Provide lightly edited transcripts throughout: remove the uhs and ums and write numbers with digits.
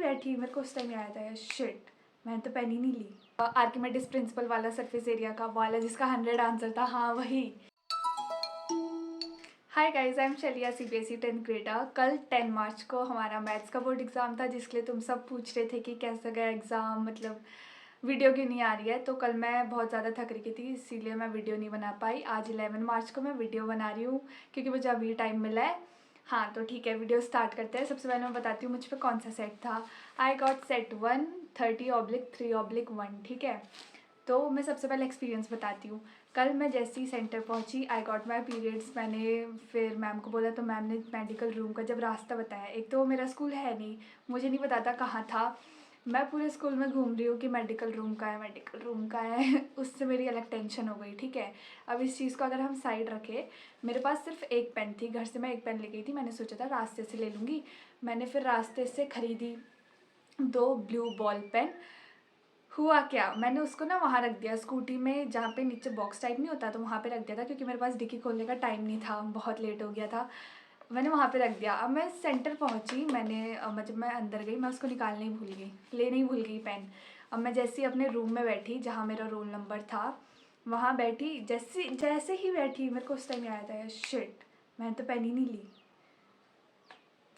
बैठी, मेरे को उस टाइम याद आया शिट मैंने तो पेन ही नहीं ली। आर्किमिडीज प्रिंसिपल वाला सरफेस एरिया का वाला जिसका 100 आंसर था, हाँ वही। Hi guys, I am Shalia, CBSE 10th grader. कल 10 मार्च को हमारा मैथ्स का बोर्ड एग्ज़ाम था, जिसके लिए तुम सब पूछ रहे थे कि कैसा गया एग्ज़ाम, मतलब वीडियो क्यों नहीं आ रही है। तो कल मैं बहुत ज़्यादा थक रही थी, इसीलिए मैं वीडियो नहीं बना पाई। आज 11 मार्च को मैं वीडियो बना रही हूँ क्योंकि मुझे अभी टाइम मिला है। हाँ तो ठीक है, वीडियो स्टार्ट करते हैं। सबसे पहले मैं बताती हूँ मुझ पर कौन सा सेट था। आई गॉट सेट 1 30/3/1, ठीक है। तो मैं सबसे पहले एक्सपीरियंस बताती हूँ। कल मैं जैसे ही सेंटर पहुँची, आई गॉट माई पीरियड्स। मैंने फिर मैम को बोला तो मैम ने मेडिकल रूम का जब रास्ता बताया, एक तो मेरा स्कूल है नहीं, मुझे नहीं पता था कहाँ था। मैं पूरे स्कूल में घूम रही हूँ कि मेडिकल रूम का है, मेडिकल रूम का है। उससे मेरी अलग टेंशन हो गई, ठीक है। अब इस चीज़ को अगर हम साइड रखें, मेरे पास सिर्फ एक पेन थी, घर से मैं एक पेन ले गई थी। मैंने सोचा था रास्ते से ले लूँगी। मैंने फिर रास्ते से ख़रीदी 2 ब्लू बॉल पेन। हुआ क्या, मैंने उसको ना वहाँ रख दिया स्कूटी में, जहाँ पे नीचे बॉक्स टाइप नहीं होता, तो वहाँ पे रख दिया था क्योंकि मेरे पास डिक्की खोलने का टाइम नहीं था, बहुत लेट हो गया था। मैंने वहाँ पे रख दिया। अब मैं सेंटर पहुँची, मैंने जब मैं अंदर गई, मैं उसको निकालने ही भूल गई, लेने ही भूल गई पेन। अब मैं जैसे ही अपने रूम में बैठी जहाँ मेरा रोल नंबर था, वहाँ बैठी, जैसे जैसे ही बैठी, मेरे को उस टाइम याद आया शिट मैंने तो पेन ही नहीं ली।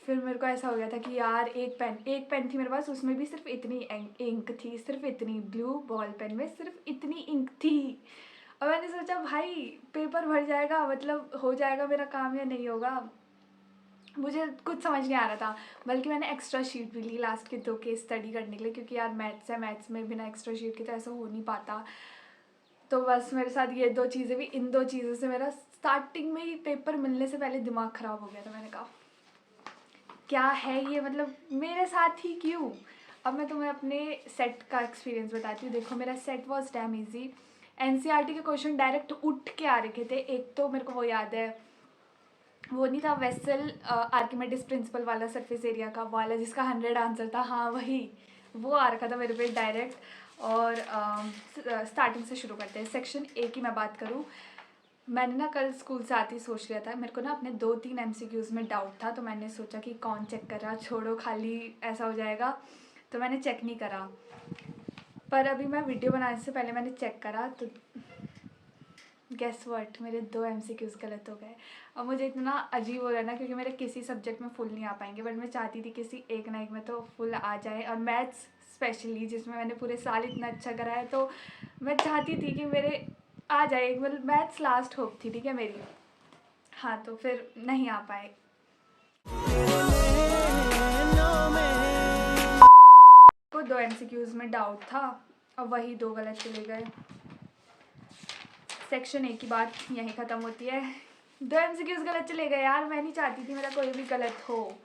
फिर मेरे को ऐसा हो गया था कि यार एक पेन थी मेरे पास, उसमें भी सिर्फ इतनी इंक थी, सिर्फ इतनी, ब्लू बॉल पेन में सिर्फ इतनी इंक थी। और मैंने सोचा भाई पेपर भर जाएगा, मतलब हो जाएगा मेरा काम या नहीं होगा, मुझे कुछ समझ नहीं आ रहा था। बल्कि मैंने एक्स्ट्रा शीट भी ली लास्ट के 2 केस स्टडी करने के लिए, क्योंकि यार मैथ्स है, मैथ्स में बिना एक्स्ट्रा शीट के तो ऐसा हो नहीं पाता। तो बस मेरे साथ ये 2 चीज़ें भी, इन 2 चीज़ों से मेरा स्टार्टिंग में ही पेपर मिलने से पहले दिमाग ख़राब हो गया था। मैंने कहा क्या है ये, मतलब मेरे साथ ही क्यों। अब मैं तुम्हें अपने सेट का एक्सपीरियंस बताती हूँ। देखो मेरा set was damn easy. NCERT के क्वेश्चन डायरेक्ट उठ के आ रखे थे। एक तो मेरे को वो याद है, वो नहीं था वेसल आर्किमिडीज प्रिंसिपल वाला सरफेस एरिया का वाला जिसका 100 आंसर था, हाँ वही, वो आ रखा था मेरे पे डायरेक्ट। और स्टार्टिंग से शुरू करते हैं। सेक्शन ए की मैं बात करूँ, मैंने ना कल स्कूल से आती सोच लिया था, मेरे को ना अपने 2-3 एमसीक्यूज़ में डाउट था, तो मैंने सोचा कि कौन चेक कर रहा, छोड़ो खाली ऐसा हो जाएगा, तो मैंने चेक नहीं करा। पर अभी मैं वीडियो बनाने से पहले मैंने चेक करा, तो गेस व्हाट, मेरे 2 एमसीक्यूज़ गलत हो गए। और मुझे इतना अजीब हो रहा है ना, क्योंकि मेरे किसी सब्जेक्ट में फुल नहीं आ पाएंगे, बट मैं चाहती थी किसी एक ना एक में तो फुल आ जाए। और मैथ्स स्पेशली, जिसमें मैंने पूरे साल इतना अच्छा करा है, तो मैं चाहती थी कि मेरे आ जाए, मतलब मैथ्स लास्ट होप थी, ठीक है मेरी। हाँ तो फिर नहीं आ पाए। को 2 एमसीक्यूज़ में डाउट था और वही 2 गलत चले गए। सेक्शन ए की बात यहीं ख़त्म होती है। 2 एमसीक्यूज़ गलत चले गए यार, मैं नहीं चाहती थी मेरा कोई भी गलत हो।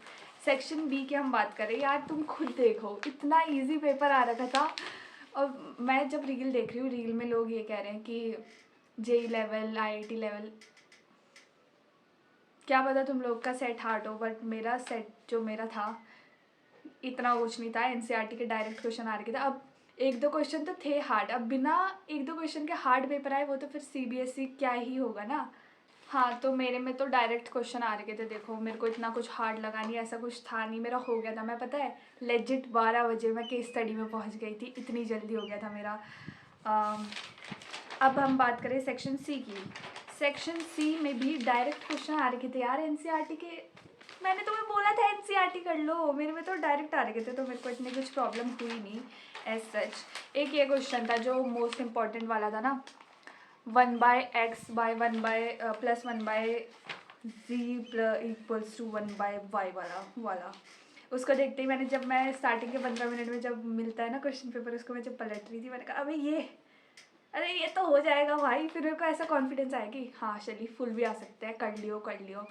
सेक्शन बी की हम बात करें, यार तुम खुद देखो इतना इजी पेपर आ रखा था। और मैं जब रील देख रही हूँ, रील में लोग ये कह रहे हैं कि जेई लेवल, आईआईटी लेवल, क्या पता तुम लोग का सेट हार्ड हो, बट मेरा सेट जो मेरा था इतना कुछ नहीं था। एनसीईआरटी के डायरेक्ट क्वेश्चन आ रखे थे। अब 1-2 क्वेश्चन तो थे हार्ड, अब बिना 1-2 क्वेश्चन के हार्ड पेपर आए, वो तो फिर सीबीएसई क्या ही होगा ना। हाँ तो मेरे में तो डायरेक्ट क्वेश्चन आ रखे थे। देखो मेरे को इतना कुछ हार्ड लगा नहीं, ऐसा कुछ था नहीं, मेरा हो गया था। मैं पता है लेजिट 12 बजे मैं केस स्टडी में पहुंच गई थी, इतनी जल्दी हो गया था मेरा। अब हम बात करें सेक्शन सी की। सेक्शन सी में भी डायरेक्ट क्वेश्चन आ रखे थे यार एनसीईआरटी के। मैंने तुम्हें बोला था एनसीईआरटी कर लो, मेरे में तो डायरेक्ट आ रखे थे, तो मेरे को इतनी कुछ प्रॉब्लम हुई नहीं एज सच। एक ये क्वेश्चन था जो मोस्ट इम्पॉर्टेंट वाला था ना, 1/x/1/+1/z=1/y वाला। उसको देखते ही मैंने, जब मैं स्टार्टिंग के 15 मिनट में जब मिलता है ना क्वेश्चन पेपर, उसको मैं जब पलट रही थी, मैंने कहा अरे ये तो हो जाएगा भाई। फिर मेरे को ऐसा कॉन्फिडेंस आया कि हाँ चलिए फुल भी आ सकते हैं, कर लियो।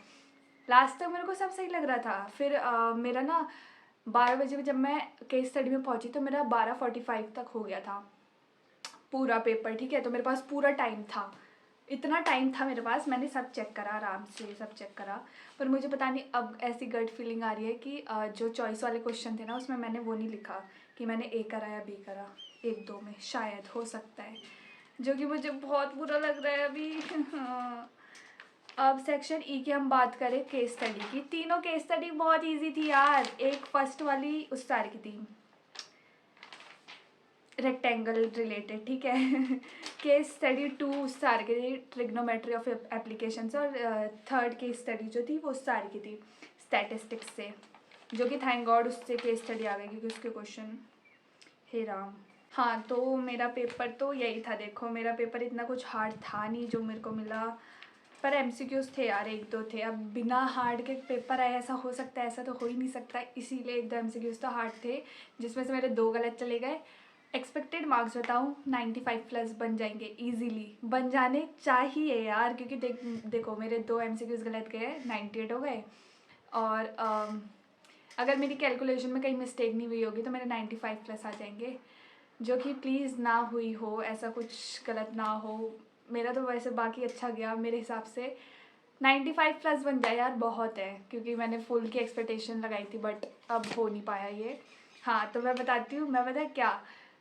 लास्ट तक मेरे को सब सही लग रहा था। फिर मेरा ना 12 बजे जब मैं केस स्टडी में पहुंची, तो मेरा 12:45 तक हो गया था पूरा पेपर, ठीक है। तो मेरे पास पूरा टाइम था, इतना टाइम था मेरे पास। मैंने सब चेक करा, आराम से सब चेक करा। पर मुझे पता नहीं अब ऐसी गट फीलिंग आ रही है कि जो चॉइस वाले क्वेश्चन थे ना, उसमें मैंने वो नहीं लिखा कि मैंने ए करा या बी करा, 1-2 में शायद हो सकता है, जो कि मुझे बहुत बुरा लग रहा है अभी। अब सेक्शन ई की हम बात करें केस स्टडी की। तीनों केस स्टडी बहुत इजी थी यार। एक फर्स्ट वाली उस सार की थी, रेक्टेंगल रिलेटेड, ठीक है। केस स्टडी 2 उस सार की थी, ट्रिग्नोमेट्री ऑफ एप्लीकेशंस। और थर्ड केस स्टडी जो थी वो उस सार की थी, स्टैटिस्टिक्स से, जो कि थैंक गॉड उससे केस स्टडी आ गई क्योंकि उसके क्वेश्चन, हे राम। हाँ तो मेरा पेपर तो यही था। देखो मेरा पेपर इतना कुछ हार्ड था नहीं जो मेरे को मिला, पर एमसीक्यूज थे यार, एक दो थे। अब बिना हार्ड के पेपर आए ऐसा हो सकता है? ऐसा तो हो ही नहीं सकता, इसीलिए एक दो एमसीक्यूज तो हार्ड थे जिसमें से मेरे 2 गलत चले गए। एक्सपेक्टेड मार्क्स बताऊँ, 95+ बन जाएंगे, इजीली बन जाने चाहिए यार, क्योंकि देखो मेरे 2 एमसीक्यूज गलत गए, 98 हो गए। और अगर मेरी कैलकुलेशन में कहीं मिस्टेक नहीं हुई होगी तो मेरे 95+ आ जाएंगे, जो कि प्लीज़ ना हुई हो, ऐसा कुछ गलत ना हो। मेरा तो वैसे बाकी अच्छा गया मेरे हिसाब से। 95+ बन जाए यार बहुत है, क्योंकि मैंने फुल की एक्सपेक्टेशन लगाई थी, बट अब हो नहीं पाया ये। हाँ तो मैं बताती हूँ, मैं पता है क्या,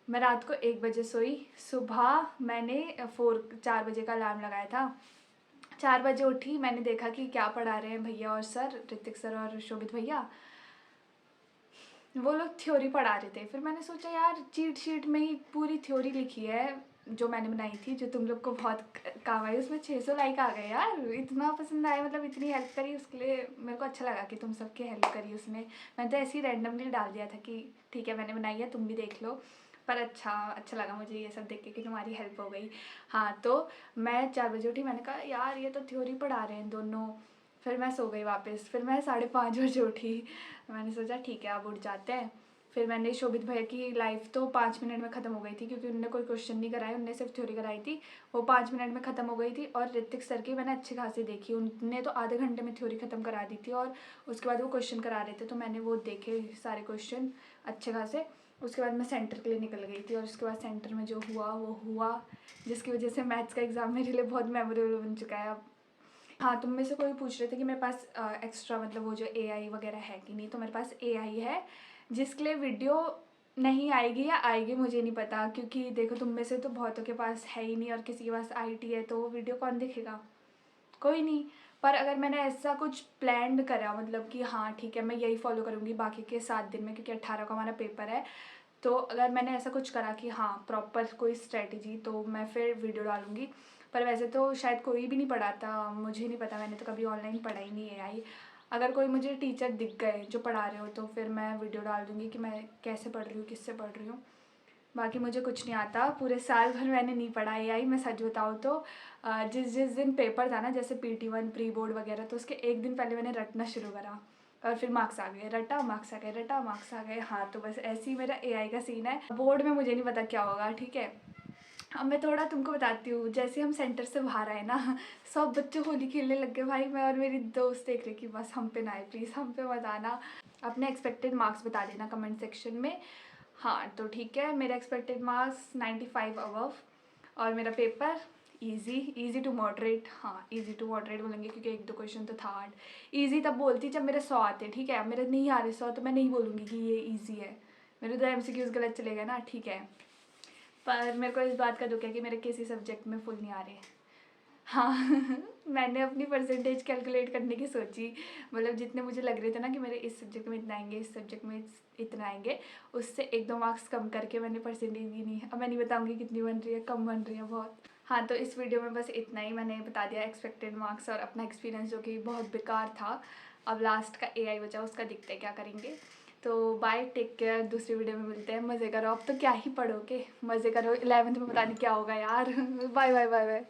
मैं रात को 1 बजे सोई, सुबह मैंने 4 बजे का अलार्म लगाया था। 4 बजे उठी, मैंने देखा कि क्या पढ़ा रहे हैं भैया और सर, ऋतिक सर और शोभित भैया, वो लोग थ्योरी पढ़ा रहे थे। फिर मैंने सोचा यार चीट शीट में ही पूरी थ्योरी लिखी है जो मैंने बनाई थी, जो तुम लोग को बहुत काम आई, उसमें 600 लाइक आ गए यार, इतना पसंद आया, मतलब इतनी हेल्प करी उसके लिए मेरे को अच्छा लगा कि तुम सबकी हेल्प करी उसमें। मैंने तो ऐसे ही रैंडमली डाल दिया था कि ठीक है मैंने बनाई है, तुम भी देख लो। पर अच्छा लगा मुझे ये सब देख के कि तुम्हारी हेल्प हो गई। हाँ तो मैं 4 बजे उठी, मैंने कहा यार ये तो थ्योरी पढ़ा रहे हैं दोनों। फिर मैं सो गई वापस, फिर मैं 5:30 बजे उठी। मैंने सोचा ठीक है अब उठ जाते हैं। फिर मैंने शोभित भैया की लाइव तो 5 मिनट में ख़त्म हो गई थी, क्योंकि उन्होंने कोई क्वेश्चन नहीं कराए, उन्होंने सिर्फ थ्योरी कराई थी, वो 5 मिनट में ख़त्म हो गई थी। और ऋतिक सर की मैंने अच्छी खासी देखी, उनने तो आधे घंटे में थ्योरी ख़त्म करा दी थी, और उसके बाद वो क्वेश्चन करा रहे थे तो मैंने वो देखे सारे क्वेश्चन अच्छे खासे। उसके बाद मैं सेंटर के लिए निकल गई थी, और उसके बाद सेंटर में जो हुआ वो हुआ, जिसकी वजह से मैथ्स का एग्ज़ाम मेरे लिए बहुत मेमोरेबल बन चुका है अब। हाँ तुम में से कोई पूछ रहे थे कि मेरे पास एक्स्ट्रा मतलब वो जो एआई वगैरह है कि नहीं, तो मेरे पास एआई है जिसके लिए वीडियो नहीं आएगी या आएगी मुझे नहीं पता, क्योंकि देखो तुम में से तो बहुतों के पास है ही नहीं, और किसी के पास आईटी है तो वो वीडियो कौन देखेगा, कोई नहीं। पर अगर मैंने ऐसा कुछ प्लान करा, मतलब कि हाँ ठीक है मैं यही फॉलो करूँगी बाकी के 7 दिन में, क्योंकि 18 को हमारा पेपर है, तो अगर मैंने ऐसा कुछ करा कि हाँ प्रॉपर कोई स्ट्रेटजी, तो मैं फिर वीडियो डालूँगी। पर वैसे तो शायद कोई भी नहीं पढ़ाता, मुझे नहीं पता, मैंने तो कभी ऑनलाइन पढ़ा ही नहीं है आई। अगर कोई मुझे टीचर दिख गए जो पढ़ा रहे हो तो फिर मैं वीडियो डाल दूँगी कि मैं कैसे पढ़ रही हूँ, किससे पढ़ रही हूँ। बाकी मुझे कुछ नहीं आता, पूरे साल भर मैंने नहीं पढ़ा एआई, मैं सच बताऊँ तो जिस जिस दिन पेपर था ना, जैसे PT1 प्री बोर्ड वगैरह, तो उसके एक दिन पहले मैंने रटना शुरू करा, और फिर मार्क्स आ गए, रटा मार्क्स आ गए, रटा मार्क्स आ गए। हाँ तो बस ऐसे ही मेरा एआई का सीन है। बोर्ड में मुझे नहीं पता क्या होगा, ठीक है। अब मैं थोड़ा तुमको बताती हूँ, जैसे हम सेंटर से बाहर आए ना, सब बच्चे होली खेलने लग गए भाई। मैं और मेरी दोस्त देख रही कि बस हम पे ना आए, प्लीज़ हम पे मत आना। अपने एक्सपेक्टेड मार्क्स बता देना कमेंट सेक्शन में। हाँ तो ठीक है, मेरा एक्सपेक्टेड मार्क्स 95 अबव, और मेरा पेपर इजी टू मॉडरेट। हाँ इजी टू मॉडरेट बोलेंगे क्योंकि एक दो क्वेश्चन तो था हार्ड। इजी तब बोलती जब मेरे 100 आते, ठीक है। अब मेरे नहीं आ रहे 100 तो मैं नहीं बोलूँगी कि ये इजी है। मेरे 2 MCQs गलत चले गए ना, ठीक है। पर मेरे को इस बात का दुख है कि मेरे किसी सब्जेक्ट में फुल नहीं आ रहे। हाँ मैंने अपनी परसेंटेज कैलकुलेट करने की सोची, मतलब जितने मुझे लग रहे थे ना कि मेरे इस सब्जेक्ट में इतना आएंगे, इस सब्जेक्ट में इतना आएंगे, उससे 1-2 मार्क्स कम करके मैंने परसेंटेज दी नहीं। अब मैं नहीं बताऊंगी कितनी बन रही है, कम बन रही है बहुत। हाँ तो इस वीडियो में बस इतना ही मैंने बता दिया, एक्सपेक्टेड मार्क्स और अपना एक्सपीरियंस जो कि बहुत बेकार था। अब लास्ट का एआई बचा, उसका दिखते हैं क्या करेंगे। तो बाय, टेक केयर, दूसरी वीडियो में मिलते हैं। मज़े करो, अब तो क्या ही पढ़ोगे, मज़े करो। 11th में पता नहीं क्या होगा यार। Bye bye bye bye.